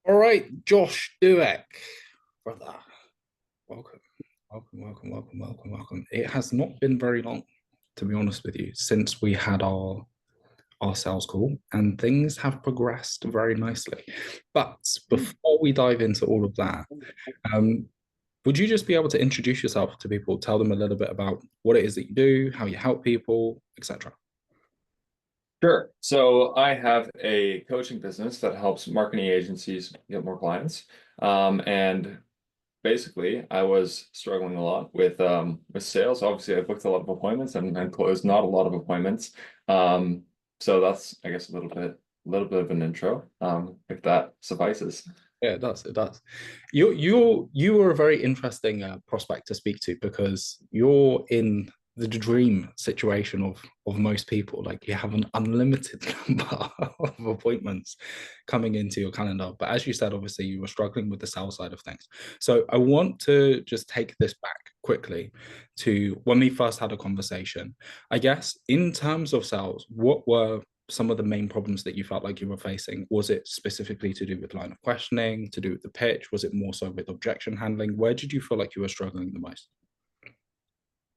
All right, Josh Dueck, brother, welcome, welcome. It has not been very long, to be honest with you, since we had our sales call, and things have progressed very nicely. But before we dive into all of that, um, would you just be able to introduce yourself to people, tell them a little bit about what it is that you do, how you help people, etc.? Sure. So I have a coaching business that helps marketing agencies get more clients. And basically, I was struggling a lot with sales. Obviously, I booked a lot of appointments and closed not a lot of appointments. Um, so that's, I guess, a little bit of an intro, if that suffices. Yeah, it does. It does. You are a very interesting prospect to speak to because you're in the dream situation of most people. Like you have an unlimited number of appointments coming into your calendar. But as you said, obviously you were struggling with the sales side of things. So I want to just take this back quickly to when we first had a conversation. I guess in terms of sales, what were some of the main problems that you felt like you were facing? Was it specifically to do with line of questioning, to do with the pitch? Was it more so with objection handling? Where did you feel like you were struggling the most?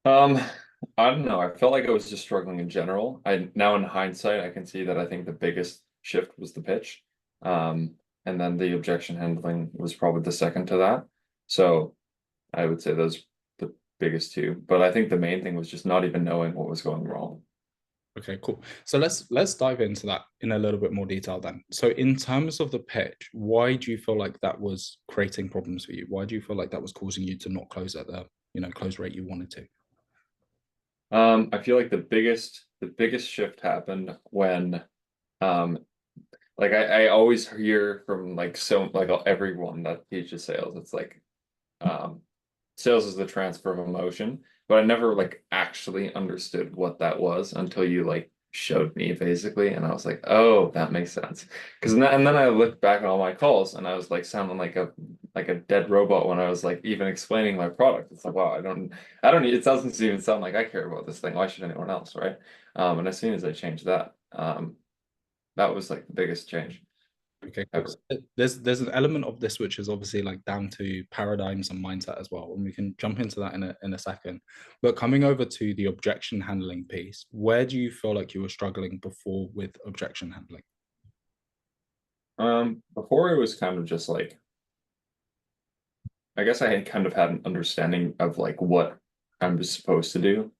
Um, I don't know. I felt like I was just struggling in general. I now in hindsight, I can see that I think the biggest shift was the pitch. And then the objection handling was probably the second to that. So I would say those the biggest two. But I think the main thing was just not even knowing what was going wrong. Okay, cool. So let's dive into that in a little bit more detail then. So in terms of the pitch, why do you feel like that was creating problems for you? Why do you feel like that was causing you to not close at the, close rate you wanted to? I feel like the biggest shift happened when um like I always hear from like everyone that teaches sales. It's like um sales is the transfer of emotion, but I never like actually understood what that was until you like showed me basically, and I was like, oh, that makes sense. Because and then I looked back at all my calls, and I was like sounding like a dead robot when I was like even explaining my product. It's like, wow, I don't it doesn't even sound like I care about this thing. Why should anyone else, right? And as soon as I changed that, that was like the biggest change Okay, cool. ever. So there's an element of this which is obviously like down to paradigms and mindset as well, and we can jump into that in a second. But coming over to the objection handling piece, where do you feel like you were struggling before with objection handling? Before it was kind of just like I guess I had kind of had an understanding of like what I was supposed to do,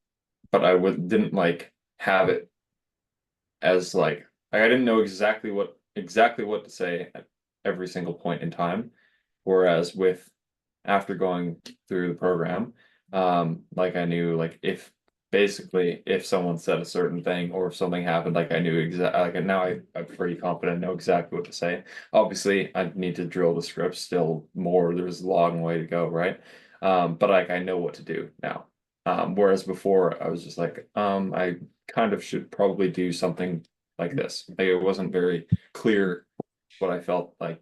but I would didn't like have it as like I didn't know exactly what to say at every single point in time. Whereas with after going through the program, like I knew like if basically if someone said a certain thing or if something happened, like I knew exactly like and now I'm pretty confident, know exactly what to say. Obviously, I need to drill the script still more. There's a long way to go, right? But like I know what to do now. Whereas before I was just like, I kind of should probably do something like this. Like it wasn't very clear what I felt like.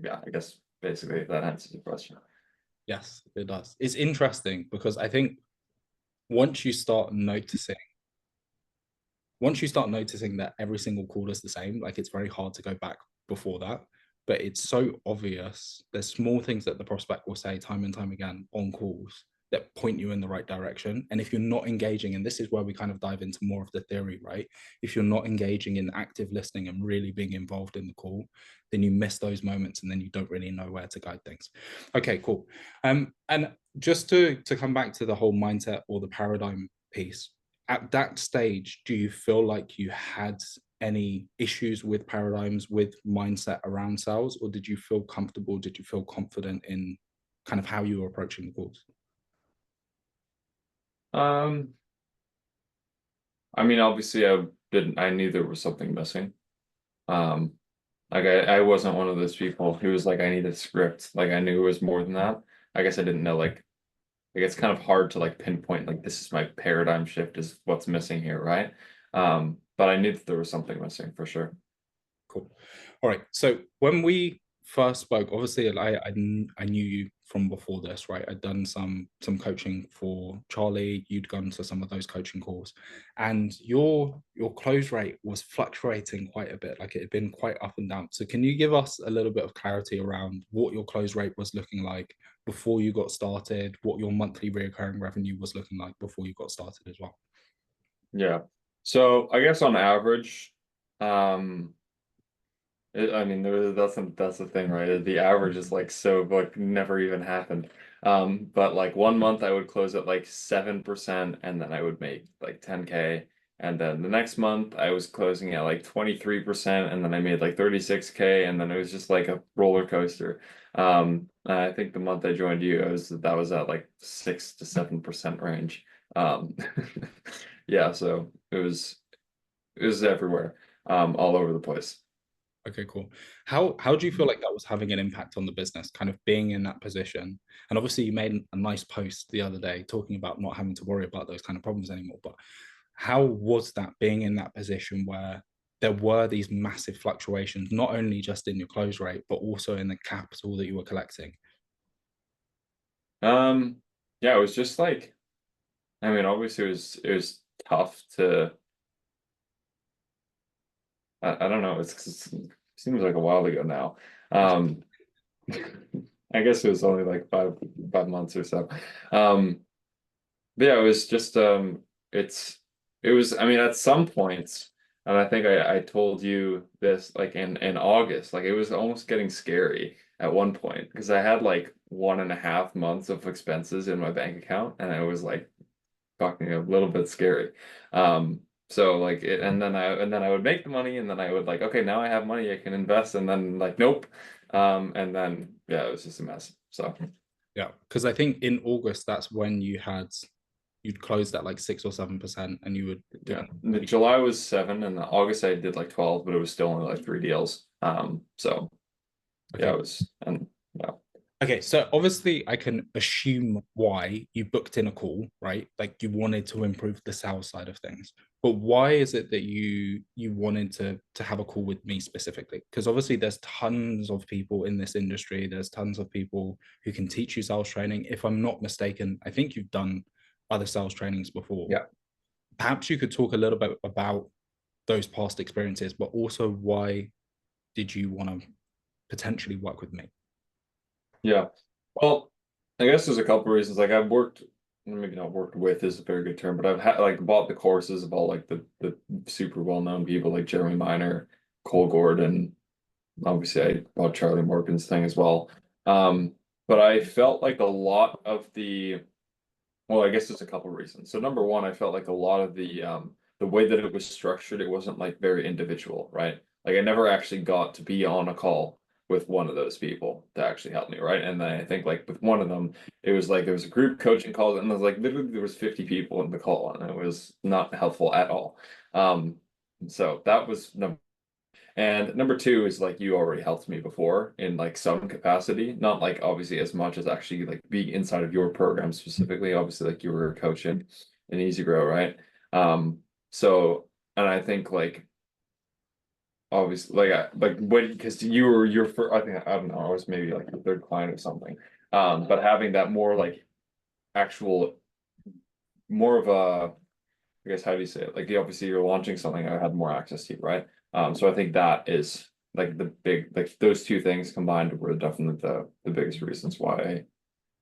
Yeah, I guess basically if that answers the question. Yes, it does. It's interesting because I think once you start noticing, once you start noticing that every single call is the same, like it's very hard to go back before that. But it's so obvious. There's small things that the prospect will say time and time again on calls that point you in the right direction. And if you're not engaging, and this is where we kind of dive into more of the theory, right? If you're not engaging in active listening and really being involved in the call, then you miss those moments and then you don't really know where to guide things. Okay, cool. And just to come back to the whole mindset or the paradigm piece, at that stage, do you feel like you had any issues with paradigms, with mindset around sales, or did you feel comfortable? Did you feel confident in kind of how you were approaching the calls? Um, I mean, obviously I knew there was something missing. Um, like I wasn't one of those people who was like, I need a script. Like I knew it was more than that. I guess I didn't know like it's kind of hard to like pinpoint like this is my paradigm shift is what's missing here, right? But I knew that there was something missing for sure. Cool. All right. So when we first spoke, obviously I knew you from before this, right? I'd done some coaching for Charlie. You'd gone to some of those coaching calls, and your close rate was fluctuating quite a bit. Like it had been quite up and down. So can you give us a little bit of clarity around what your close rate was looking like before you got started, what your monthly recurring revenue was looking like before you got started as well? Yeah. So I guess on average, um, I mean, that's the thing, right? The average is like so like never even happened. But like one month I would close at like 7% and then I would make like 10K. And then the next month I was closing at like 23% and then I made like 36K and then it was just like a roller coaster. I think the month I joined you, that was at like 6 to 7% range. Um, yeah, so it was everywhere, all over the place. Okay, cool. How do you feel like that was having an impact on the business, kind of being in that position? And obviously, you made a nice post the other day talking about not having to worry about those kind of problems anymore. But how was that being in that position where there were these massive fluctuations, not only just in your close rate, but also in the capital that you were collecting? Um, yeah, it was just like, I mean, obviously it was tough to, I don't know, it seems like a while ago now. Um, I guess it was only like five months or so. Um, but yeah, it was just it's it was, I mean, at some points, and I think I told you this like in August, like it was almost getting scary at one point because I had like 1.5 months of expenses in my bank account and I was like fucking a little bit scary. So like it, and then I would make the money and then I would like, okay, now I have money I can invest and then like nope. And then yeah, it was just a mess. So Yeah, because I think in August that's when you'd closed at like 6 or 7%, and you were yeah, doing the pretty. July was 7 and the August I did like 12, but it was still only like 3 deals. So yeah, Okay. it was and yeah. Okay, so obviously I can assume why you booked in a call, right? Like you wanted to improve the sales side of things. But why is it that you wanted to have a call with me specifically? Because obviously there's tons of people in this industry. There's tons of people who can teach you sales training. If I'm not mistaken, I think you've done other sales trainings before. Yeah. Perhaps you could talk a little bit about those past experiences, but also why did you want to potentially work with me? Yeah. Well, I guess there's a couple reasons. Like I've worked, maybe not worked with is a very good term, but I've had like bought the courses of all like the super well-known people like Jeremy Miner, Cole Gordon. Obviously, I bought Charlie Morgan's thing as well. But I felt like a lot of well, I guess there's a couple reasons. So number one, I felt like a lot of the way that it was structured, it wasn't like very individual, right? Like I never actually got to be on a call with one of those people to actually help me, right? And then I think like with one of them, it was like there was a group coaching call, and there was like literally there was 50 people in the call, and it was not helpful at all. Um, so that was number. And number two is like you already helped me before in like some capacity, not like obviously as much as actually like being inside of your program specifically. Obviously, like you were a coach in Easy Grow, right? So and I think like obviously like when because you were your first, I think I don't know, I was maybe like the third client or something. But having that more like actual more of a I guess how do you say it? Like obviously you're launching something, I had more access to, right? So I think that is like the big like those two things combined were definitely the biggest reasons why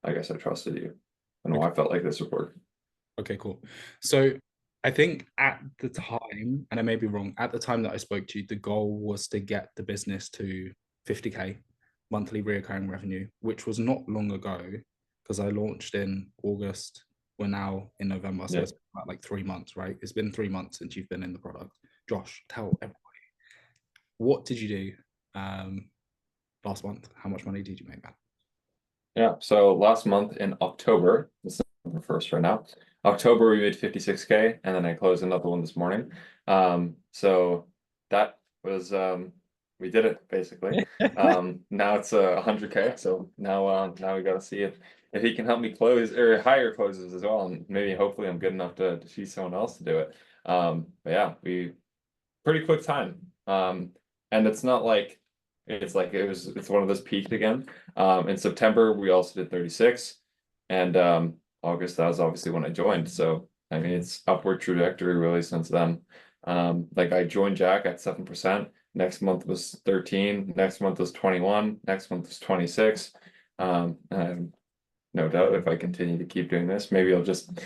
I guess I trusted you and why I felt like this would work. Okay, cool. So I think at the time, and I may be wrong, at the time that I spoke to you, the goal was to get the business to 50K monthly recurring revenue, which was not long ago because I launched in August. We're now in November, so Yeah. it's about like 3 months, right? It's been 3 months since you've been in the product. Josh, tell everyone, what did you do last month? How much money did you make, man? Yeah. So last month in October, this is November 1st right now. October we made 56K and then I closed another one this morning. So that was we did it basically. Now it's 100K. So now we gotta see if he can help me close or hire closes as well. And maybe hopefully I'm good enough to see someone else to do it. But yeah, we pretty quick time. And it's not like It's like it's one of those peaks again. In September we also did 36, and August, that was obviously when I joined. So I mean it's upward trajectory really since then. Like I joined Jack at 7%. Next month was 13. Next month was 21. Next month was 26. And no doubt if I continue to keep doing this, maybe I'll just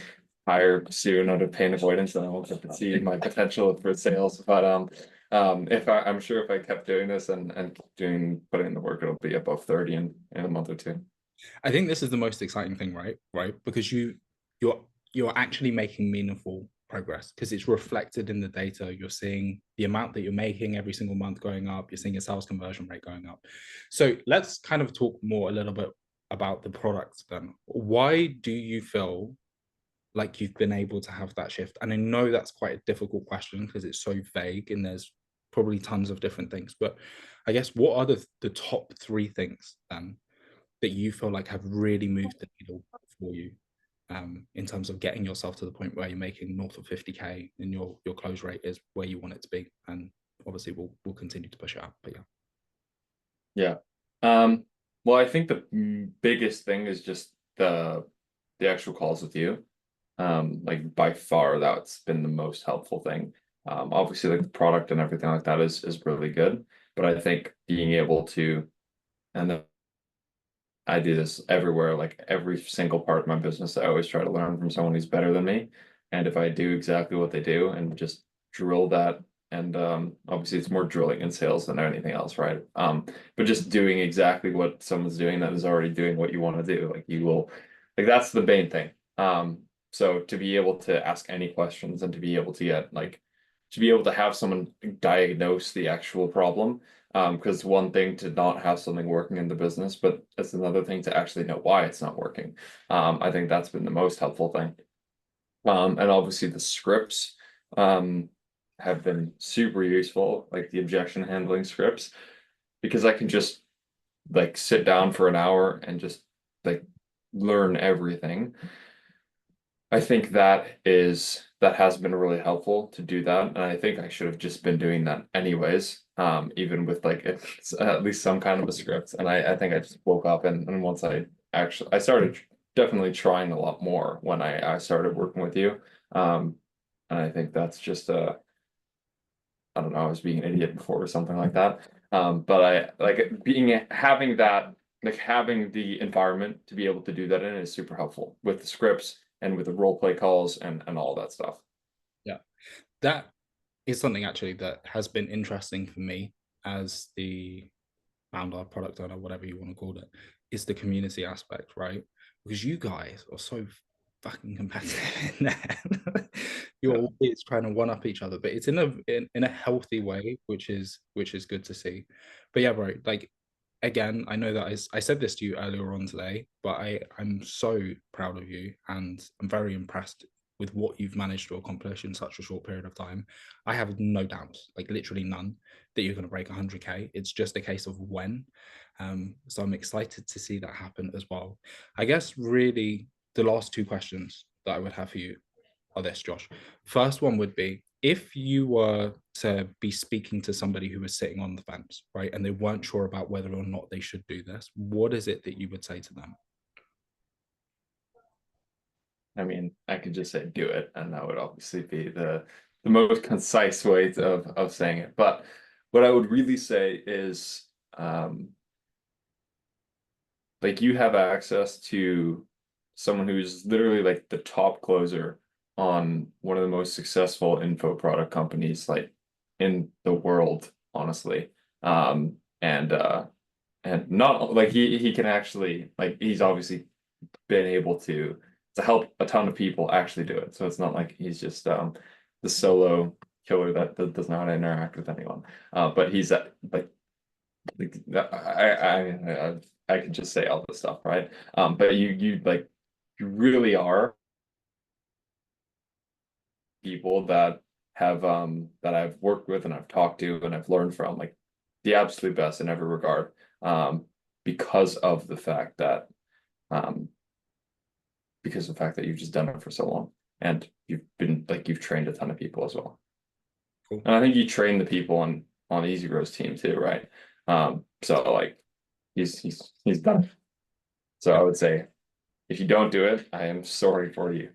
hire soon out of pain avoidance and I won't get to see my potential for sales. But if I'm sure if I kept doing this and putting in the work, it'll be above 30 in a month or two. I think this is the most exciting thing, right? Because you're actually making meaningful progress because it's reflected in the data. You're seeing the amount that you're making every single month going up. You're seeing your sales conversion rate going up. So let's kind of talk more a little bit about the products then. Why do you feel like you've been able to have that shift? And I know that's quite a difficult question because it's so vague and there's probably tons of different things. But I guess what are the top three things then that you feel like have really moved the needle for you in terms of getting yourself to the point where you're making north of 50K and your close rate is where you want it to be? And obviously we'll continue to push it up, but Yeah. Well, I think the biggest thing is just the actual calls with you. Like by far that's been the most helpful thing. Obviously like the product and everything like that is really good, but I think being able to, and then I do this everywhere, like every single part of my business, I always try to learn from someone who's better than me. And if I do exactly what they do and just drill that, and obviously it's more drilling in sales than anything else, right? But just doing exactly what someone's doing that is already doing what you want to do, like you will, like that's the main thing. So to be able to ask any questions and to be able to get like to be able to have someone diagnose the actual problem, because one thing to not have something working in the business, but it's another thing to actually know why it's not working. I think that's been the most helpful thing. And obviously the scripts have been super useful, like the objection handling scripts, because I can just like sit down for an hour and just like learn everything. I think that has been really helpful to do that, and I think I should have just been doing that anyways, even with like it's at least some kind of a script. And I think I just woke up and once I started definitely trying a lot more when I started working with you, and I think that's just I don't know, I was being an idiot before or something like that, but I like having that, like having the environment to be able to do that in is super helpful with the scripts and with the role play calls and all that stuff. yeah, that is something actually that has been interesting for me as the founder, product owner, whatever you want to call it, is the community aspect, right? Because you guys are so fucking competitive in there. You're Yeah. always trying to one up each other, but it's in a healthy way, which is good to see. But yeah, bro, like again, I know that I said this to you earlier on today, but I'm so proud of you and I'm very impressed with what you've managed to accomplish in such a short period of time. I have no doubts, like literally none, that you're going to break 100K. It's just a case of when. So I'm excited to see that happen as well. I guess really the last two questions that I would have for you are this, Josh. First one would be, if you were to be speaking to somebody who was sitting on the fence, right, and they weren't sure about whether or not they should do this, what is it that you would say to them? I mean, I could just say do it, and that would obviously be the most concise way of saying it. But what I would really say is, like you have access to someone who's literally like the top closer on one of the most successful info product companies like in the world, honestly. And not like he can actually like he's obviously been able to help a ton of people actually do it. So it's not like he's just the solo killer that doesn't know how to interact with anyone. But he's like I can just say all this stuff, right? But you like you really are people that I've worked with and I've talked to and I've learned from, like the absolute best in every regard. Because of the fact that um because of the fact that you've just done it for so long and you've trained a ton of people as well. Cool. And I think you train the people on Easy Bros team too, right? So like he's done. So I would say if you don't do it, I am sorry for you.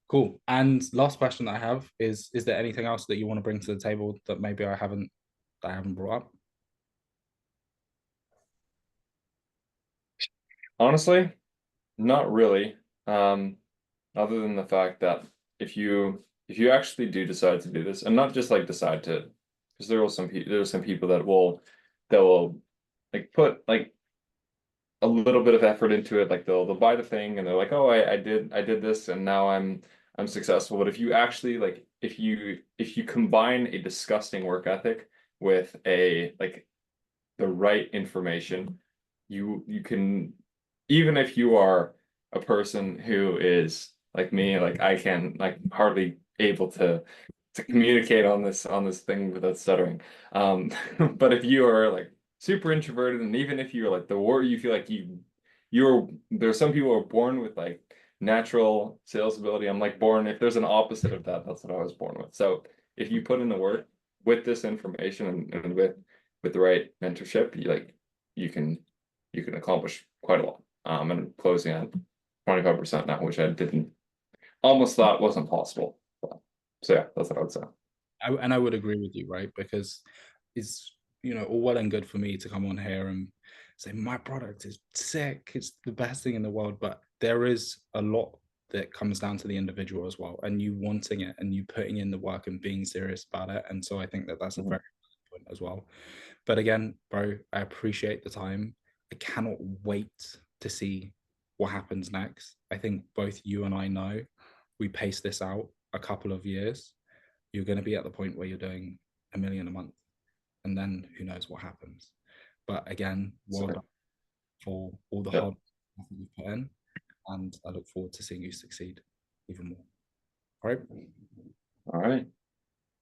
Cool. And last question I have is there anything else that you want to bring to the table that maybe I haven't brought up? Honestly, not really. Other than the fact that if you actually do decide to do this, and not just like decide to, because there are some people that will like put like a little bit of effort into it, like they'll buy the thing and they're like, oh, I did this and now I'm successful. But if you actually like if you combine a disgusting work ethic with a like the right information, you can, even if you are a person who is like me, like I can like hardly able to communicate on this thing without stuttering. But if you are like super introverted, and even if you're like the war, you feel like you're there's some people who are born with like natural sales ability. I'm like born, if there's an opposite of that, that's what I was born with. So if you put in the work with this information and with the right mentorship, you can you can accomplish quite a lot. And closing at 25% now, which I didn't almost thought wasn't possible. So yeah, that's what I would say. And I would agree with you, right? Because it's, all well and good for me to come on here and say my product is sick, it's the best thing in the world, but there is a lot that comes down to the individual as well, and you wanting it and you putting in the work and being serious about it. And so I think that that's a very good point as well. But again, bro, I appreciate the time. I cannot wait to see what happens next. I think both you and I know we pace this out a couple of years, you're going to be at the point where you're doing 1 million a month, and then who knows what happens. But again, well done for all the Yep. hard work that you've put in, and I look forward to seeing you succeed even more. All right. All right.